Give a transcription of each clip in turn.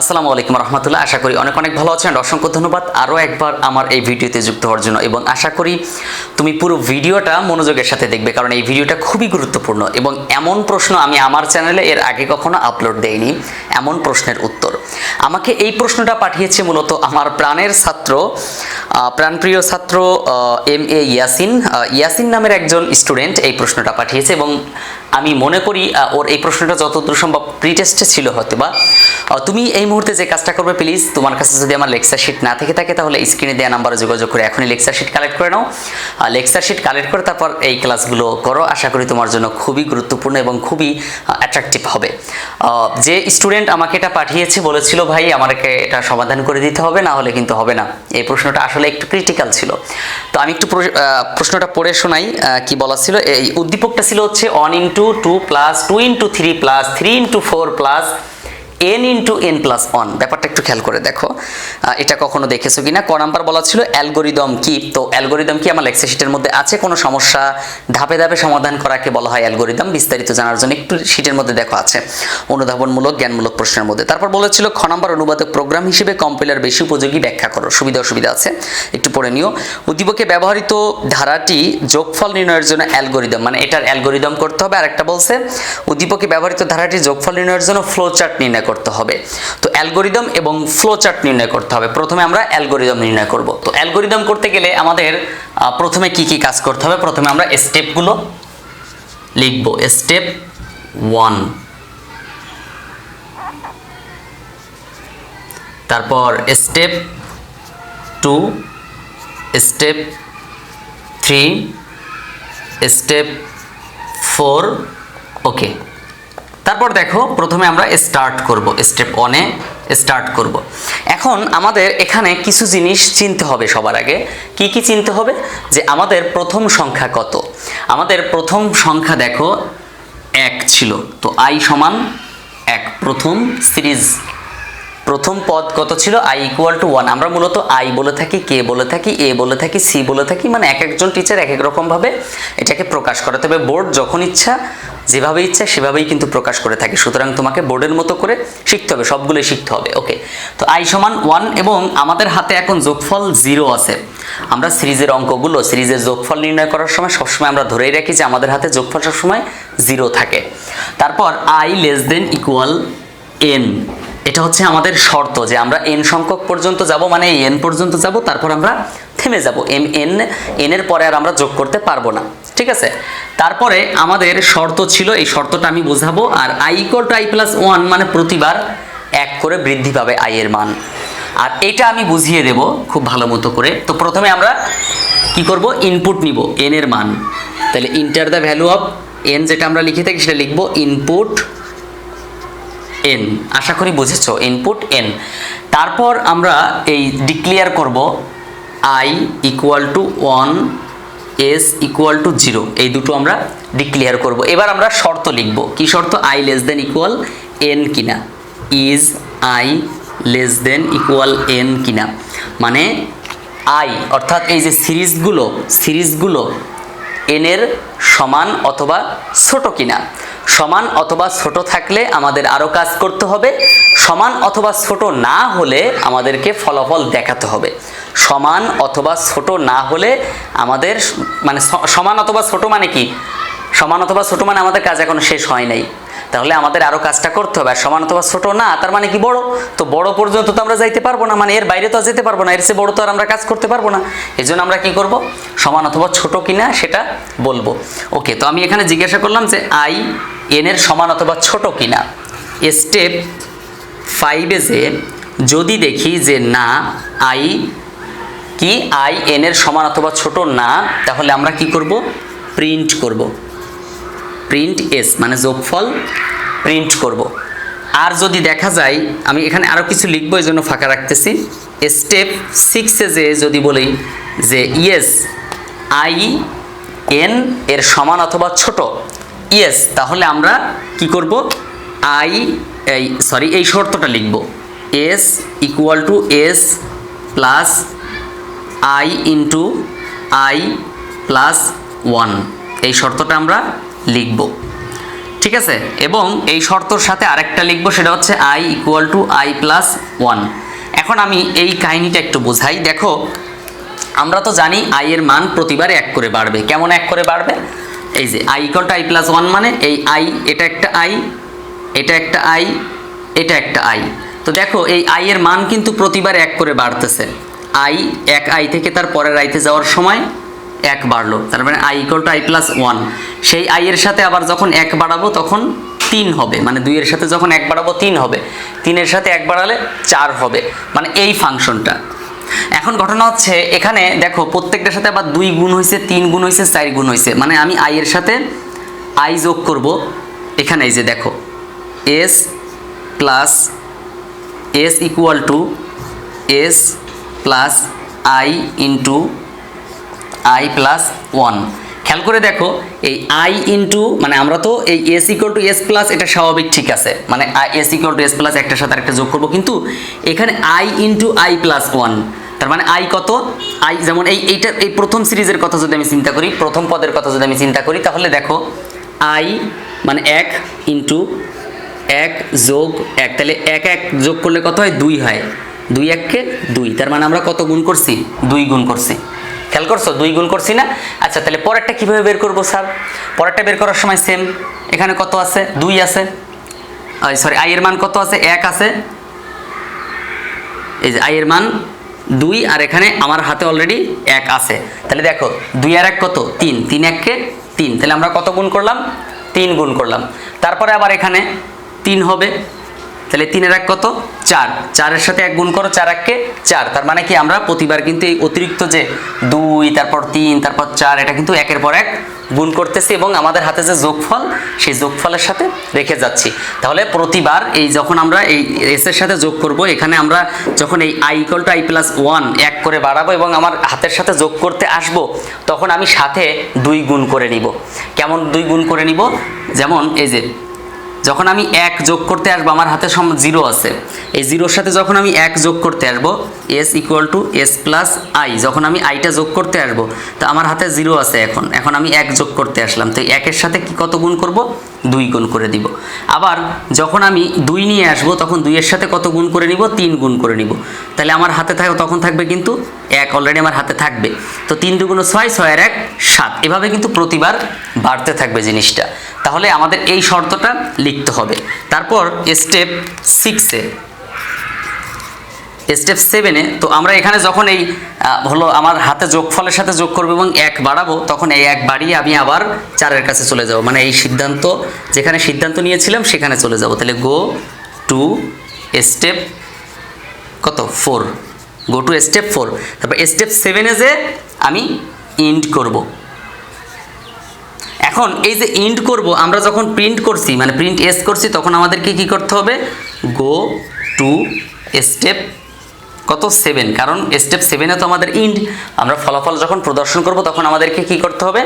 আসসালামু আলাইকুম রহমতুল্লাহ। আশা করি অনেক অনেক ভালো আছেন। অসংখ্য ধন্যবাদ আরও একবার আমার এই ভিডিওতে যুক্ত হওয়ার জন্য, এবং আশা করি তুমি পুরো ভিডিওটা মনোযোগের সাথে দেখবে, কারণ এই ভিডিওটা খুবই গুরুত্বপূর্ণ এবং এমন প্রশ্ন আমি আমার চ্যানেলে এর আগে কখনো আপলোড দেইনি। এমন প্রশ্নের উত্তর আমাকে এই প্রশ্নটা পাঠিয়েছে মূলত আমার প্রাণের ছাত্র, প্রাণপ্রিয় ছাত্র MA ইয়াসিন নামের একজন স্টুডেন্ট এই প্রশ্নটা পাঠিয়েছে, এবং আমি মনে করি ওর এই প্রশ্নটা যতদূর সম্ভব প্রি টেস্টে ছিল হয়তো বা। তুমি এই মুহূর্তে যে কাজটা করবে, প্লিজ তোমার কাছে যদি আমার লেকচার শিট না থেকে থাকে তাহলে স্ক্রিনে দেওয়া নাম্বারে যোগাযোগ করে এখনই লেকচার শিট কালেক্ট করে নাও। লেকচার শিট কালেক্ট করে তারপর এই ক্লাসগুলো করো। আশা করি তোমার জন্য খুবই গুরুত্বপূর্ণ এবং খুবই অ্যাট্রাকটিভ হবে। যে স্টুডেন্ট আমাকে এটা পাঠিয়েছে বলেছিল, ভাই আমাকে এটা সমাধান করে দিতে হবে, না হলে কিন্তু হবে না। এই প্রশ্নটা আসলে একটু ক্রিটিক্যাল ছিল, তো আমি একটু প্রশ্নটা পড়ে শোনাই কি বলা ছিল। এই উদ্দীপকটা ছিল হচ্ছে 1 × 2 + 2 × 3 + 3 × 4 n × n+1। ব্যাপারটা একটু খেয়াল করে দেখো, এটা কখনো দেখেছো কিনা। ক নাম্বার বলা ছিল অ্যালগরিদম কি। তো অ্যালগরিদম কি আমার লেকচার শিটের মধ্যে আছে। কোনো সমস্যা ধাপে ধাপে সমাধান করাকে বলা হয় অ্যালগরিদম। বিস্তারিত জানার জন্য একটু শিটের মধ্যে দেখো আছে, অনুধাবনমূলক জ্ঞানমূলক প্রশ্নের মধ্যে। তারপর বলেছিল খ নাম্বার অনুবাদক প্রোগ্রাম হিসেবে কম্পাইলার বেশি উপযোগী ব্যাখ্যা করো। সুবিধা অসুবিধা আছে, একটু পড়ে নিও। উদ্দীপকে ব্যবহৃত ধারাটি যোগফল নির্ণয়ের জন্য অ্যালগরিদম, মানে এটার অ্যালগরিদম করতে হবে। আরেকটা বলছে উদ্দীপকে ব্যবহৃত ধারাটি যোগফল নির্ণয়ের জন্য ফ্লোচার্ট নির্ণয় করতে হবে। তো অ্যালগরিদম এবং ফ্লোচার্ট নির্ণয় করতে হবে। প্রথমে আমরা অ্যালগরিদম নির্ণয় করব। তো অ্যালগরিদম করতে গেলে আমাদের প্রথমে কি কি কাজ করতে হবে, প্রথমে আমরা স্টেপগুলো লিখব। স্টেপ 1, তারপর স্টেপ 2, স্টেপ 3, স্টেপ 4। ওকে, তারপর দেখো প্রথমে আমরা স্টার্ট করব, স্টেপ 1-এ স্টার্ট করব। এখন আমাদের এখানে কিছু জিনিস চিনতে হবে। সবার আগে কি কি চিনতে হবে, যে আমাদের প্রথম সংখ্যা কত। আমাদের প্রথম সংখ্যা দেখো 1 ছিল, তো i = 1। প্রথম সিরিজ প্রথম পদ কত ছিল, i = 1। আমরা মূলত i বলে থাকি, k বলে থাকি, a বলে থাকি, c বলে থাকি, মানে এক একজন টিচার এক এক রকমভাবে এটাকে প্রকাশ করে। তবে বোর্ড যখন ইচ্ছা যেভাবে ইচ্ছা সেভাবেই কিন্তু প্রকাশ করে থাকে। সুতরাং তোমাকে বোর্ডের মতো করে শিখতে হবে, সবগুলোই শিখতে হবে। ওকে, তো i = 1 এবং আমাদের হাতে এখন যোগফল 0 আছে। আমরা সিরিজের অঙ্কগুলো, সিরিজের যোগফল নির্ণয় করার সময় সবসময় আমরা ধরেই রাখি যে আমাদের হাতে যোগফল সবসময় 0 থাকে। তারপর i ≤ n, এটা হচ্ছে আমাদের শর্ত যে আমরা n সংখ্যক পর্যন্ত যাব, মানে n পর্যন্ত যাব, তারপর আমরা থেমে যাব। n এর পরে আর আমরা যোগ করতে পারবো না, ঠিক আছে। তারপরে আমাদের শর্ত ছিল, এই শর্তটা আমি বোঝাবো। আর i = i+1, মানে প্রতিবার 1 করে বৃদ্ধি পাবে i এর মান। আর এটা আমি বুঝিয়ে দেব খুব ভালো মতো করে। তো প্রথমে আমরা কি করব, ইনপুট নিব n এর মান। তাহলে enter the value of n, যেটা আমরা লিখে থাকি সেটা লিখব ইনপুট n। আশা করি বুঝেছো, ইনপুট n। তারপর আমরা এই ডিক্লেয়ার করব i = 1, s = 0, এই দুটো আমরা ডিক্লেয়ার করব। এবার আমরা শর্ত লিখব। কি শর্ত, i <= n কিনা, ইজ i <= n কিনা, মানে i অর্থাৎ এই যে সিরিজগুলো n এর সমান অথবা ছোট কিনা। সমান অথবা ছোট থাকলে আমাদের আরো কাজ করতে হবে। সমান অথবা ছোট না হলে আমাদেরকে ফলাফল দেখাতে হবে। সমান অথবা ছোট না হলে আমাদের, মানে সমান অথবা ছোট মানে কি, সমান অথবা ছোট মানে আমাদের কাজ এখনো শেষ হয় নাই, তাহলে আমাদের আরো কাজটা করতে হবে। আর সমান অথবা ছোট না তার মানে কি বড়, তো বড় পর্যন্ত তো আমরা যাইতে পারবো না, মানে এর বাইরে তো যেতে পারবো না, এর চেয়ে বড় তো আর আমরা কাজ করতে পারবো না। এই জন্য আমরা কি করব, সমান অথবা ছোট কিনা সেটা বলবো। ওকে, তো আমি এখানে জিজ্ঞাসা করলাম যে i n এর সমান অথবা ছোট কিনা। স্টেপ 5-এ যে যদি দেখি যে না i n এর সমান অথবা ছোট না, তাহলে আমরা কি করব, প্রিন্ট করব। প্রিন্ট s, মানে যোগফল প্রিন্ট করব। আর যদি দেখা যায়, আমি এখানে আরো কিছু লিখবো, এই জন্য ফাঁকা রাখতেছি। স্টেপ 6-এ যে যদি বলি যে ইয়েস i n এর সমান অথবা ছোট, ইয়েস, তাহলে আমরা কি করব, এই শর্তটা লিখব, s = s + i × i+1, এই শর্তটা আমরা লিখব। ঠিক আছে, এবং এই শর্তর সাথে আরেকটা লিখবো, সেটা হচ্ছে i equal to i plus 1। এখন আমি এই কাহিনীটা একটু বোঝাই। দেখো আমরা তো জানি i এর মান প্রতিবার 1 করে বাড়বে। কেমন 1 করে বাড়বে? এই যে i equal to i plus 1 মানে এই i, এটা একটা i, এটা একটা i, এটা একটা i। তো দেখো এই i এর মান কিন্তু প্রতিবার 1 করে বাড়তেছে। এক i থেকে তার পরের আইতে যাওয়ার সময় 1 বাড়লো, তার মানে i equal to i plus 1। সেই i এর সাথে আবার যখন 1 বাড়াবো তখন 3 হবে, মানে 2 এর সাথে যখন 1 বাড়াবো 3 হবে, 3 এর সাথে 1 বাড়ালে 4 হবে, মানে এই ফাংশনটা। এখন ঘটনা হচ্ছে এখানে দেখো প্রত্যেকটার সাথে আবার 2 গুণ হয়েছে, 3 গুণ হয়েছে, 4 গুণ হয়েছে, মানে আমি i এর সাথে i যোগ করব। এখানে এই যে দেখো s plus s equal to s plus i into i plus 1। খেয়াল করে দেখো এই i ইন্টু, মানে আমরা তো এই s equal to s plus, এটা স্বাভাবিক, ঠিক আছে, মানে s equal to s plus একটার সাথে আরেকটা যোগ করবো, কিন্তু এখানে i ইন্টু i প্লাস 1, তার মানে i কত? i যেমন এইটা এই প্রথম সিরিজের কথা যদি আমি চিন্তা করি, প্রথম পদের কথা যদি আমি চিন্তা করি, তাহলে দেখো i মানে 1 ইন্টু 1 যোগ 1, তাহলে 1 1 যোগ করলে কত হয়? 2 হয়, 2 1 কে 2, তার মানে আমরা কত গুণ করছি? 2 গুণ করছি। খেয়াল করছো? 2 গুণ করছি না? আচ্ছা, তাহলে পরেরটা কিভাবে বের করবো স্যার? পরেরটা বের করার সময় সেম, এখানে কত আছে? 2 আছে, সরি i এর মান কত আছে? 1 আছে, এই যে i এর মান 2, আর এখানে আমার হাতে অলরেডি 1 আছে। তাহলে দেখো 2 আর 1 কত? 3, 3 1 কে 3, তাহলে আমরা কত গুণ করলাম? 3 গুণ করলাম। তারপরে আবার এখানে 3 হবে, তাহলে 3 এর 1 কত? 4, 4 এর সাথে 1 গুণ করো, 4 1 কে 4, তার মানে কি আমরা প্রতিবার কিন্তু এই অতিরিক্ত যে 2, তারপর 3, তারপর 4, এটা কিন্তু একের পর এক গুণ করতেছি, এবং আমাদের হাতে যে যোগফল, সেই যোগফলের সাথে রেখে যাচ্ছি। তাহলে প্রতিবার এই যখন আমরা এই s এর সাথে যোগ করব, এখানে আমরা যখন এই i equal to i plus 1 1 করে বাড়াবো এবং আমার হাতের সাথে যোগ করতে আসবো, তখন আমি সাথে 2 গুণ করে নিব। কেমন 2 গুণ করে নিব? যেমন এই যে যখন আমি 1 যোগ করতে আসবো, আমার হাতে 0 আছে, এই 0-র সাথে যখন আমি 1 যোগ করতে আসবো, s equal to s plus i, যখন আমি iটা যোগ করতে আসবো, তো আমার হাতে 0 আছে, এখন আমি 1 যোগ করতে আসলাম, তো 1 এর সাথে কি কত গুণ করব? 2 গুণ করে দিব। আবার যখন আমি 2 নিয়ে আসবো, তখন 2 এর সাথে কত গুণ করে নিব? 3 গুণ করে নিব। তাহলে আমার হাতে তখন থাকবে কিন্তু 1 অলরেডি আমার হাতে থাকবে, তো 3 2 6, 6 আর 1 7, এভাবে কিন্তু প্রতিবার বাড়তে থাকবে জিনিসটা। তাহলে আমাদের এই শর্তটা লিখতে হবে। তারপর স্টেপ 6-এ, স্টেপ 7-এ তো আমরা এখানে যখন এই হলো আমার হাতে যোগফলের সাথে যোগ করব এবং 1 বাড়াবো, তখন এই 1 বাড়িয়ে আমি আবার 4-এর কাছে চলে যাব, মানে এই সিদ্ধান্ত, যেখানে সিদ্ধান্ত নিয়েছিলাম সেখানে চলে যাব। তাহলে গো টু স্টেপ কত? 4, গো টু স্টেপ 4। তারপর স্টেপ 7-এ যে আমি ইন্ড করব। এখন এই যে ইন্ড করব, আমরা যখন প্রিন্ট করছি, মানে প্রিন্ট এস করছি, তখন আমাদেরকে কি করতে হবে? গো টু স্টেপ কত? 7, কারণ স্টেপ 7-এ তো আমাদের ইন্ড, আমরা ফলাফল যখন প্রদর্শন করব তখন আমাদেরকে কি করতে হবে?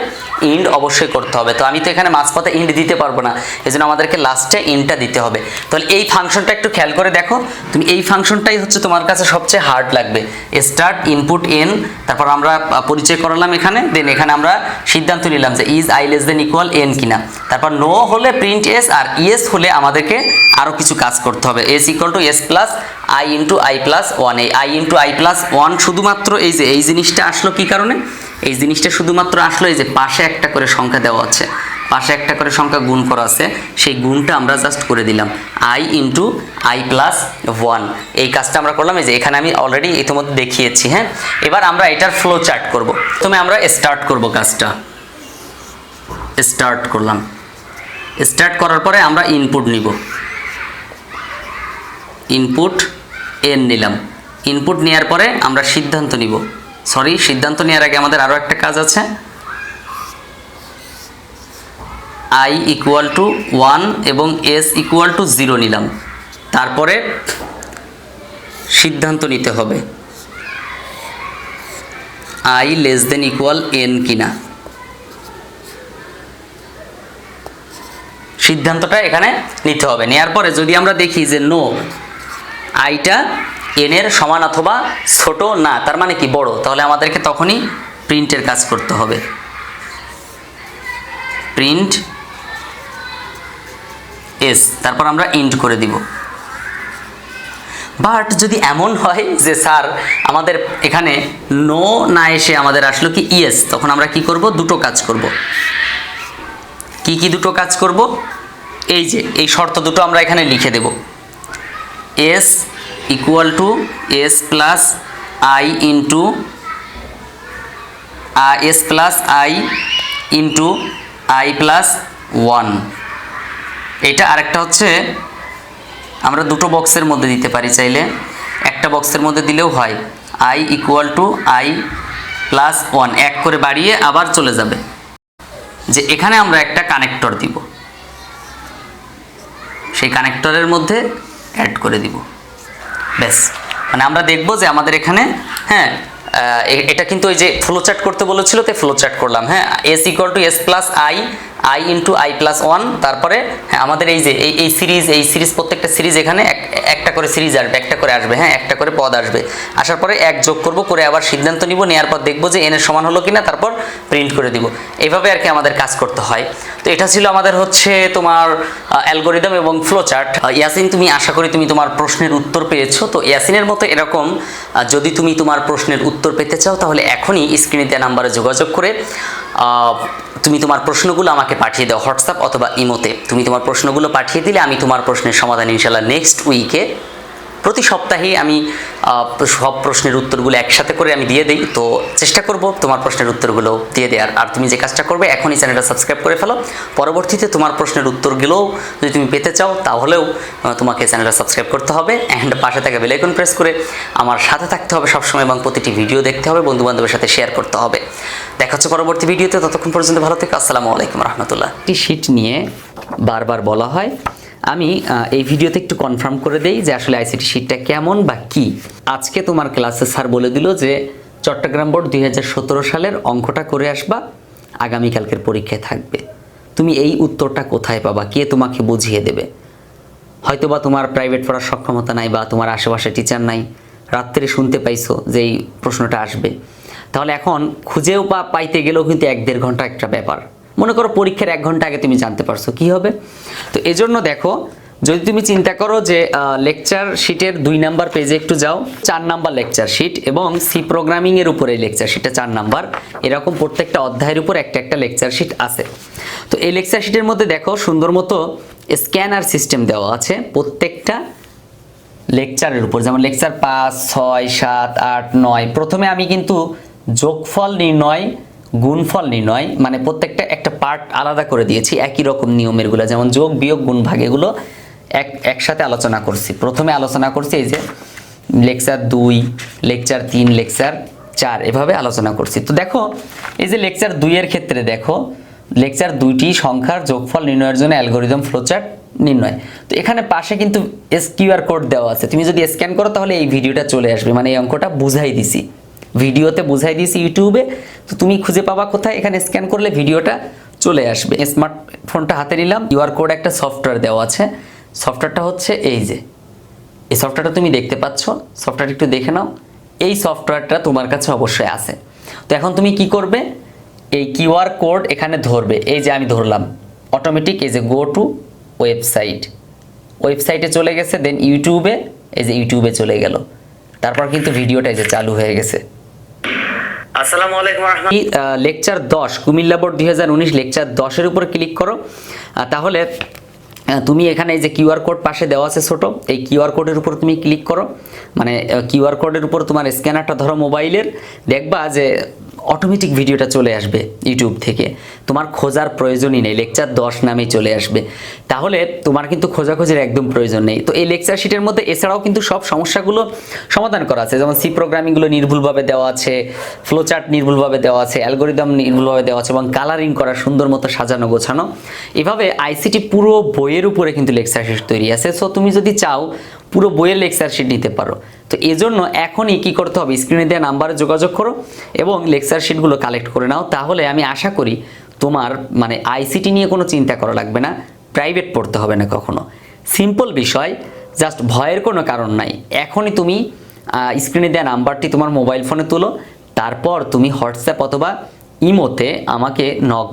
ইন্ড অবশ্যই করতে হবে। তো আমি তো এখানে মাঝপথে ইন্ড দিতে পারবো না, এজন্য আমাদেরকে লাস্টে ইন্ডটা দিতে হবে। তাহলে এই ফাংশনটা একটু খেয়াল করে দেখো, তুমি এই ফাংশনটাই হচ্ছে তোমার কাছে সবচেয়ে হার্ড লাগবে। স্টার্ট ইনপুট n, তারপর আমরা পরিচয় করালাম এখানে, দেন এখানে আমরা সিদ্ধান্ত নিলাম যে is i less than equal n কিনা, তারপর নো হলে প্রিন্ট s, আর ইয়েস হলে আমাদেরকে আরও কিছু কাজ করতে হবে। s equal to s plus i into i plus 1, এই i ইন্টু i প্লাস 1 শুধুমাত্র এই যে এই জিনিসটা আসলো কি কারণে? এই জিনিসটা শুধুমাত্র আসলো এই যে পাশে একটা করে সংখ্যা দেওয়া আছে, পাশে একটা করে সংখ্যা গুণ করা আছে, সেই গুণটা আমরা জাস্ট করে দিলাম i ইন্টু i প্লাস 1, এই কাজটা আমরা করলাম। এই যে এখানে আমি অলরেডি ইতিমধ্যে দেখিয়েছি। হ্যাঁ, এবার আমরা এটার ফ্লো চার্ট করব। প্রথমে আমরা স্টার্ট করব কাজটা, স্টার্ট করলাম। স্টার্ট করার পরে আমরা ইনপুট নিব, ইনপুট n নিলাম। ইনপুট নেওয়ার পরে আমরা সিদ্ধান্ত নিব, সরি সিদ্ধান্ত নেওয়ার আগে আমাদের আরও একটা কাজ আছে। i ইকুয়াল টু 1 এবং s ইকুয়াল টু 0 নিলাম, তারপরে সিদ্ধান্ত নিতে হবে i less than equal n কিনা। সিদ্ধান্তটা এখানে নিতে হবে। নেওয়ার পরে যদি আমরা দেখি যে নো, আইটা n এর সমান অথবা ছোট না, তার মানে কি বড়, তাহলে আমাদেরকে তখনই প্রিন্টের কাজ করতে হবে। প্রিন্ট এস, তারপর আমরা ইন্ট করে দিব। বাট যদি এমন হয় যে স্যার আমাদের এখানে নো না এসে আমাদের আসলো কি ইয়েস, তখন আমরা কি করব, দুটো কাজ করব। কি কি দুটো কাজ করব? এই যে এই শর্ত দুটো আমরা এখানে লিখে দেব। S equal to S plus I into S plus I into I plus 1। এইটা আরেকটা হচ্ছে আমরা দুটো বক্সের মধ্যে দিতে পারি, চাইলে একটা বক্সের মধ্যে দিলেও হয়। I equal to I plus 1, এক করে বাড়িয়ে আবার চলে যাবে। যে এখানে আমরা একটা কানেক্টর দিব, সেই কানেক্টরের মধ্যে অ্যাড করে দিব। ব্যাস, মানে আমরা দেখব যে আমাদের এখানে হ্যাঁ এটা কিন্তু ওই যে ফ্লোচার্ট করতে বলেছিল, তো ফ্লোচার্ট করলাম। হ্যাঁ, S equal to S plus I I into I plus 1। তারপরে হ্যাঁ আমাদের এই যে এই সিরিজ প্রত্যেকটা সিরিজ এখানে একটা করে সিরিজ আসবে, একটা করে আসবে, হ্যাঁ একটা করে পদ আসবে। আসার পরে এক যোগ করব, করে আবার সিদ্ধান্ত নিব, নেওয়ার পর দেখব যে এন এর সমান হলো কিনা, তারপর প্রিন্ট করে দিব। এইভাবে আর কি আমাদের কাজ করতে হয়। তো এটা ছিল আমাদের হচ্ছে তোমার অ্যালগোরিদম এবং ফ্লোচার্ট। ইয়াসিন, তুমি আশা করি তুমি তোমার প্রশ্নের উত্তর পেয়েছো। তো ইয়াসিনের মতো এরকম যদি তুমি তোমার প্রশ্নের উত্তর পেতে চাও, তাহলে এখনই স্ক্রিনে দেওয়া নাম্বারে যোগাযোগ করে তুমি তোমার প্রশ্নগুলো আমাকে পাঠিয়ে দাও হোয়াটসঅ্যাপ অথবা ইমোতে। তুমি তোমার প্রশ্নগুলো পাঠিয়ে দিলে আমি তোমার প্রশ্নের সমাধান ইনশাল্লাহ নেক্সট উইকে প্রতি সপ্তাহে আমি সব প্রশ্নের উত্তরগুলো একসাথে করে আমি দিয়ে দিই। তো চেষ্টা করব তোমার প্রশ্নের উত্তরগুলো দিয়ে দেওয়ার। আর তুমি যে কাজটা করবে, এখনই চ্যানেলটা সাবস্ক্রাইব করে ফেলো। পরবর্তীতে তোমার প্রশ্নের উত্তরগুলোও যদি তুমি পেতে চাও, তাহলেও তোমাকে চ্যানেলটা সাবস্ক্রাইব করতে হবে অ্যান্ড পাশে থাকা বেল আইকন প্রেস করে আমার সাথে থাকতে হবে সবসময়, এবং প্রতিটি ভিডিও দেখতে হবে, বন্ধুবান্ধবের সাথে শেয়ার করতে হবে। দেখা হচ্ছে পরবর্তী ভিডিওতে, ততক্ষণ পর্যন্ত ভালো থেকো। আসসালামু আলাইকুম রহমতুল্লাহ। একটি শিট নিয়ে বারবার বলা হয়, আমি এই ভিডিওতে একটু কনফার্ম করে দেই যে আসলে আইসিটি শিটটা কেমন বা কি। আজকে তোমার ক্লাসে স্যার বলে দিল যে চট্টগ্রাম বোর্ড 2017 সালের অঙ্কটা করে আসবা, আগামীকালকের পরীক্ষায় থাকবে। তুমি এই উত্তরটা কোথায় পাবা, কে তোমাকে বুঝিয়ে দেবে? হয়তোবা তোমার প্রাইভেট পড়ার সক্ষমতা নাই, বা তোমার আশেপাশে টিচার নাই, রাত্রে শুনতে পাইছো যে এই প্রশ্নটা আসবে। তাহলে এখন খুঁজেও পাইতে গেলেও কিন্তু 1-1.5 ঘন্টা একটা ব্যাপার। মনে করো পরীক্ষার 1 ঘন্টা আগে তুমি জানতে পারছো, কি হবে? তো এজন্য দেখো, যদি তুমি চিন্তা করো যে লেকচার শিটের 2 নাম্বার পেজে একটু যাও, 4 নাম্বার লেকচার শিট, এবং সি প্রোগ্রামিং এর উপরে লেকচার শিটটা 4 নাম্বার, এরকম প্রত্যেকটা অধ্যায়ের উপর একটা একটা লেকচার শিট আছে। তো এই লেকচার শিটের মধ্যে দেখো সুন্দর মতো স্ক্যানার সিস্টেম দেওয়া আছে প্রত্যেকটা লেকচারের উপর। যেমন লেকচার 5, 6, 7, 8, 9, প্রথমে আমি কিন্তু যোগফল নির্ণয়, গুণফল নির্ণয়, মানে প্রত্যেকটা একটা পার্ট আলাদা করে দিয়েছি, একই রকম নিয়মেরগুলো, যেমন যোগ বিয়োগ গুণ ভাগ, এগুলো একসাথে আলোচনা করছি। প্রথমে আলোচনা করছি এই যে লেকচার 2, লেকচার 3, লেকচার 4, এভাবে আলোচনা করছি। তো দেখো এই যে লেকচার 2 এর ক্ষেত্রে দেখো, লেকচার 2টি সংখ্যার যোগফল নির্ণয়ের জন্য অ্যালগোরিদম ফ্লোচার্ট নির্ণয়। তো এখানে পাশে কিন্তু কিউআর কোড দেওয়া আছে, তুমি যদি স্ক্যান করো তাহলে এই ভিডিওটা চলে আসবে, মানে এই অঙ্কটা বুঝাই দিছি, ভিডিওতে বুঝাই দিয়েছি ইউটিউবে। তো তুমি খুঁজে পাবা কোথায়, এখানে স্ক্যান করলে ভিডিওটা চলে আসবে। স্মার্টফোনটা হাতে নিলাম, কিউআর কোড একটা সফটওয়্যার দেওয়া আছে, সফটওয়্যারটা হচ্ছে এই যে, এই সফটওয়্যারটা তুমি দেখতে পাচ্ছ, সফটওয়্যারটা একটু দেখে নাও। এই সফটওয়্যারটা তোমার কাছে অবশ্যই আছে। তো এখন তুমি কি করবে, এই কিউআর কোড এখানে ধরবে, এই যে আমি ধরলাম, অটোমেটিক এই যে গো টু ওয়েবসাইট, ওয়েবসাইটে চলে গেছে, দেন ইউটিউবে, এই যে ইউটিউবে চলে গেল, তারপর কিন্তু ভিডিওটা এই যে চালু হয়ে গেছে। আসসালামু আলাইকুম রাহমাতুল্লাহ। লেকচার 10, কুমিল্লা বোর্ড 2019 লেকচার 10 এর উপর ক্লিক করো। তাহলে তুমি এখানে এই যে কিউআর কোড পাশে দেওয়া আছে ছোট, এই কিউআর কোডের উপর তুমি ক্লিক করো, মানে কিউআর কোডের উপর তোমার স্ক্যানারটা ধরো মোবাইলের, দেখবা যে অটোমেটিক ভিডিওটা চলে আসবে ইউটিউব থেকে, তোমার খোঁজার প্রয়োজনই নেই, লেকচার 10 নামেই চলে আসবে। তাহলে তোমার কিন্তু খোঁজাখোঁজির একদম প্রয়োজন নেই। তো এই লেকচার শিটের মধ্যে এছাড়াও কিন্তু সব সমস্যাগুলো সমাধান করা আছে, যেমন সি প্রোগ্রামিংগুলো নির্ভুলভাবে দেওয়া আছে, ফ্লোচার্ট নির্ভুলভাবে দেওয়া আছে, অ্যালগোরিদম নির্ভুলভাবে দেওয়া আছে, এবং কালারিং করা সুন্দর মতো সাজানো গোছানো। এভাবে আইসিটি পুরো বইয়ের উপরে কিন্তু লেকচার শিট তৈরি আছে। সো তুমি যদি চাও পুরো বইয়ের লেকচার শিট নিতে পারো। তো এজন্য এখনই কি করতে হবে, স্ক্রিনে দেওয়া নাম্বারে যোগাযোগ করো এবং লেকচার শিটগুলো কালেক্ট করে নাও। তাহলে আমি আশা করি তোমার মানে আইসিটি নিয়ে কোনো চিন্তা করা লাগবে না, প্রাইভেট পড়তে হবে না কখনো। সিম্পল বিষয়, জাস্ট ভয়ের কোনো কারণ নাই। এখনই তুমি স্ক্রিনে দেওয়া নাম্বারটি তোমার মোবাইল ফোনে তুলো, তারপর তুমি হোয়াটসঅ্যাপ অথবা ইমোতে আমাকে নক